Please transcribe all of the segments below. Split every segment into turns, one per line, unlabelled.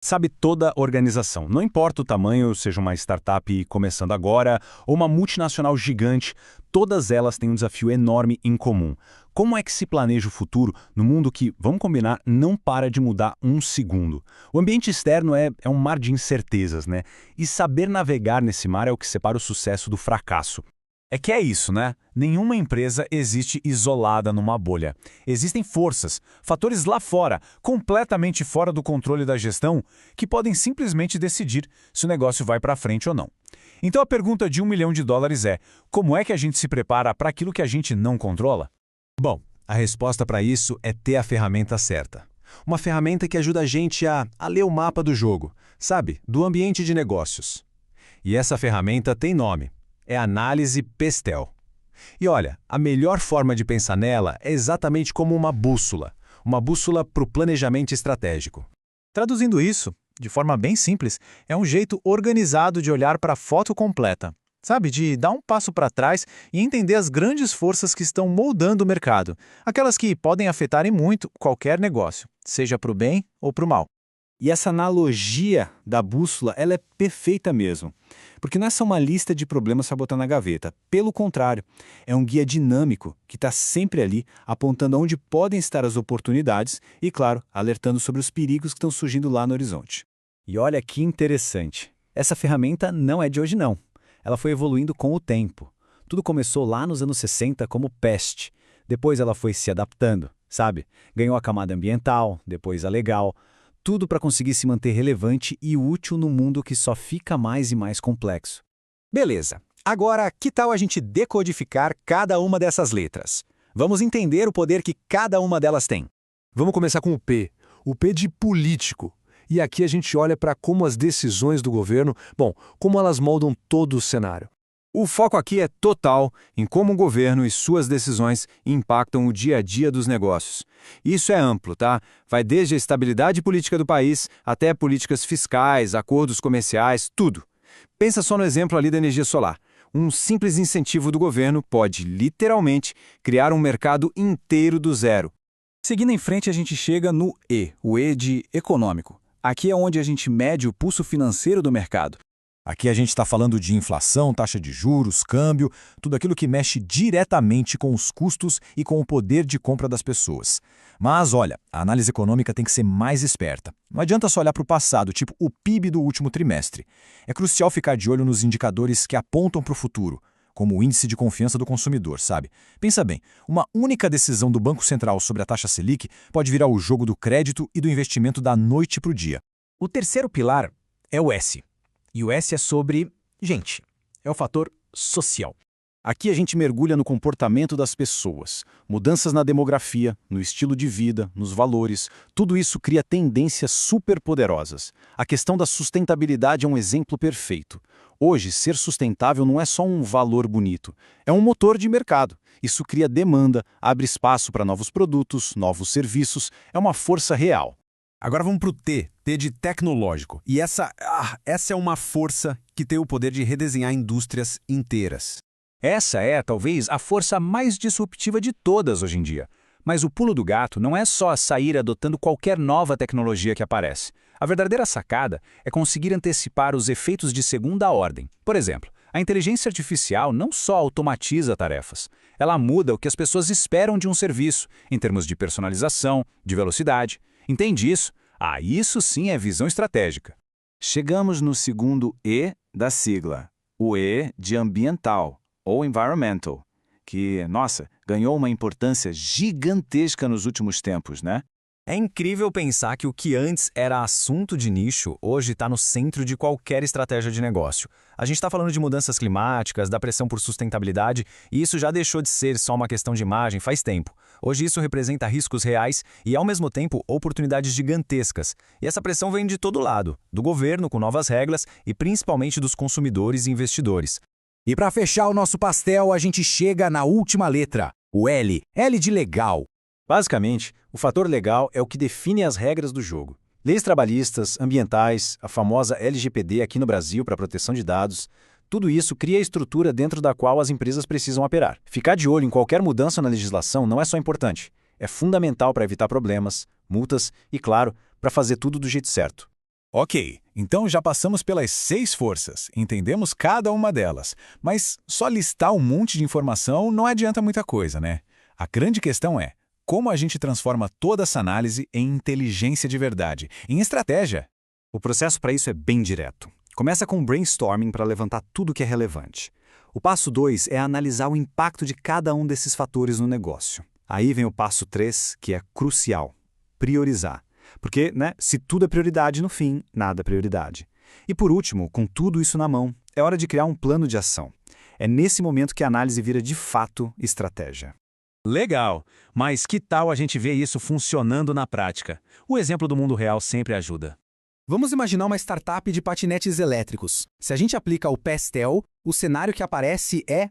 Sabe, toda organização, não importa o tamanho, seja uma startup começando agora ou uma multinacional gigante, todas elas têm um desafio enorme em comum. Como é que se planeja o futuro no mundo que, vamos combinar, não para de mudar um segundo? O ambiente externo é um mar de incertezas, né? E saber navegar nesse mar é o que separa o sucesso do fracasso.
É que é isso, né? Nenhuma empresa existe isolada numa bolha. Existem forças, fatores lá fora, completamente fora do controle da gestão, que podem simplesmente decidir se o negócio vai para frente ou não. Então a pergunta de US$ 1 milhão é: como é que a gente se prepara para aquilo que a gente não controla? Bom, a resposta para isso é ter a ferramenta certa. Uma ferramenta que ajuda a gente a ler o mapa do jogo, sabe? Do ambiente de negócios. E essa ferramenta tem nome. É a análise Pestel. E olha, a melhor forma de pensar nela é exatamente como uma bússola para o planejamento estratégico. Traduzindo isso, de forma bem simples, é um jeito organizado de olhar para a foto completa. Sabe, de dar um passo para trás e entender as grandes forças que estão moldando o mercado, aquelas que podem afetar em muito qualquer negócio, seja para o bem ou para o mal.
E essa analogia da bússola, ela é perfeita mesmo. Porque não é só uma lista de problemas para botar na gaveta. Pelo contrário, é um guia dinâmico que está sempre ali, apontando onde podem estar as oportunidades e, claro, alertando sobre os perigos que estão surgindo lá no horizonte.
E olha que interessante. Essa ferramenta não é de hoje não. Ela foi evoluindo com o tempo. Tudo começou lá nos anos 60 como PEST. Depois ela foi se adaptando, sabe? Ganhou a camada ambiental, depois a legal. Tudo para conseguir se manter relevante e útil no mundo que só fica mais e mais complexo.
Beleza. Agora, que tal a gente decodificar cada uma dessas letras? Vamos entender o poder que cada uma delas tem.
Vamos começar com o P de político. E aqui a gente olha para como as decisões do governo, como elas moldam todo o cenário.
O foco aqui é total em como o governo e suas decisões impactam o dia a dia dos negócios. Isso é amplo, tá? Vai desde a estabilidade política do país até políticas fiscais, acordos comerciais, tudo. Pensa só no exemplo ali da energia solar. Um simples incentivo do governo pode, literalmente, criar um mercado inteiro do zero.
Seguindo em frente, a gente chega no E, o E de econômico. Aqui é onde a gente mede o pulso financeiro do mercado.
Aqui a gente está falando de inflação, taxa de juros, câmbio, tudo aquilo que mexe diretamente com os custos e com o poder de compra das pessoas. Mas olha, a análise econômica tem que ser mais esperta. Não adianta só olhar para o passado, tipo o PIB do último trimestre. É crucial ficar de olho nos indicadores que apontam para o futuro, como o índice de confiança do consumidor, sabe? Pensa bem, uma única decisão do Banco Central sobre a taxa Selic pode virar o jogo do crédito e do investimento da noite para o dia.
O terceiro pilar é o S. E o S é sobre gente. É o fator social.
Aqui a gente mergulha no comportamento das pessoas, mudanças na demografia, no estilo de vida, nos valores. Tudo isso cria tendências superpoderosas. A questão da sustentabilidade é um exemplo perfeito. Hoje, ser sustentável não é só um valor bonito, é um motor de mercado. Isso cria demanda, abre espaço para novos produtos, novos serviços, é uma força real.
Agora vamos para o T de tecnológico. E essa é uma força que tem o poder de redesenhar indústrias inteiras.
Essa é, talvez, a força mais disruptiva de todas hoje em dia. Mas o pulo do gato não é só sair adotando qualquer nova tecnologia que aparece. A verdadeira sacada é conseguir antecipar os efeitos de segunda ordem. Por exemplo, a inteligência artificial não só automatiza tarefas, ela muda o que as pessoas esperam de um serviço, em termos de personalização, de velocidade. Entende isso? Isso sim é visão estratégica.
Chegamos no segundo E da sigla, o E de ambiental, ou environmental, que, ganhou uma importância gigantesca nos últimos tempos, né?
É incrível pensar que o que antes era assunto de nicho, hoje está no centro de qualquer estratégia de negócio. A gente está falando de mudanças climáticas, da pressão por sustentabilidade, e isso já deixou de ser só uma questão de imagem faz tempo. Hoje isso representa riscos reais e, ao mesmo tempo, oportunidades gigantescas. E essa pressão vem de todo lado, do governo com novas regras e principalmente dos consumidores e investidores.
E para fechar o nosso pastel, a gente chega na última letra, o L. L de legal.
Basicamente, o fator legal é o que define as regras do jogo. Leis trabalhistas, ambientais, a famosa LGPD aqui no Brasil para proteção de dados, tudo isso cria a estrutura dentro da qual as empresas precisam operar. Ficar de olho em qualquer mudança na legislação não é só importante, é fundamental para evitar problemas, multas e, claro, para fazer tudo do jeito certo.
Ok, então já passamos pelas 6 forças, entendemos cada uma delas, mas só listar um monte de informação não adianta muita coisa, né? A grande questão é, como a gente transforma toda essa análise em inteligência de verdade, em estratégia?
O processo para isso é bem direto. Começa com um brainstorming para levantar tudo que é relevante. O passo 2 é analisar o impacto de cada um desses fatores no negócio. Aí vem o passo 3, que é crucial: priorizar. Porque, se tudo é prioridade, no fim, nada é prioridade. E por último, com tudo isso na mão, é hora de criar um plano de ação. É nesse momento que a análise vira de fato estratégia.
Legal, mas que tal a gente ver isso funcionando na prática? O exemplo do mundo real sempre ajuda.
Vamos imaginar uma startup de patinetes elétricos. Se a gente aplica o Pastel, o cenário que aparece é,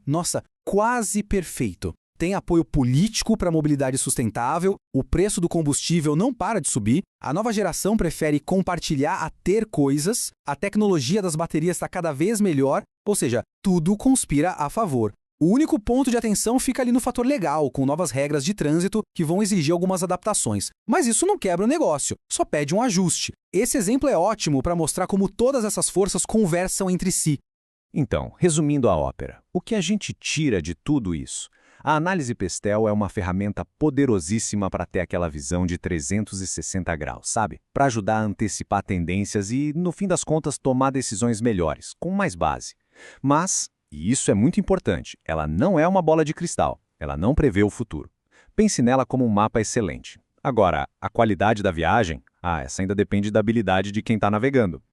quase perfeito. Tem apoio político para a mobilidade sustentável, o preço do combustível não para de subir, a nova geração prefere compartilhar a ter coisas, a tecnologia das baterias está cada vez melhor, ou seja, tudo conspira a favor. O único ponto de atenção fica ali no fator legal, com novas regras de trânsito que vão exigir algumas adaptações. Mas isso não quebra o negócio, só pede um ajuste. Esse exemplo é ótimo para mostrar como todas essas forças conversam entre si.
Então, resumindo a ópera, o que a gente tira de tudo isso? A análise Pastel é uma ferramenta poderosíssima para ter aquela visão de 360 graus, sabe? Para ajudar a antecipar tendências e, no fim das contas, tomar decisões melhores, com mais base. Mas, e isso é muito importante, ela não é uma bola de cristal, ela não prevê o futuro. Pense nela como um mapa excelente. Agora, a qualidade da viagem, essa ainda depende da habilidade de quem está navegando.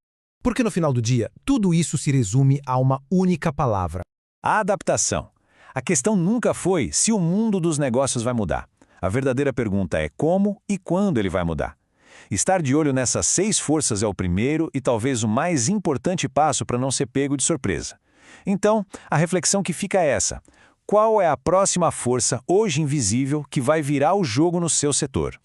Porque no final do dia, tudo isso se resume a uma única palavra:
A adaptação. A questão nunca foi se o mundo dos negócios vai mudar. A verdadeira pergunta é como e quando ele vai mudar. Estar de olho nessas 6 forças é o primeiro e talvez o mais importante passo para não ser pego de surpresa. Então, a reflexão que fica é essa: qual é a próxima força, hoje invisível, que vai virar o jogo no seu setor?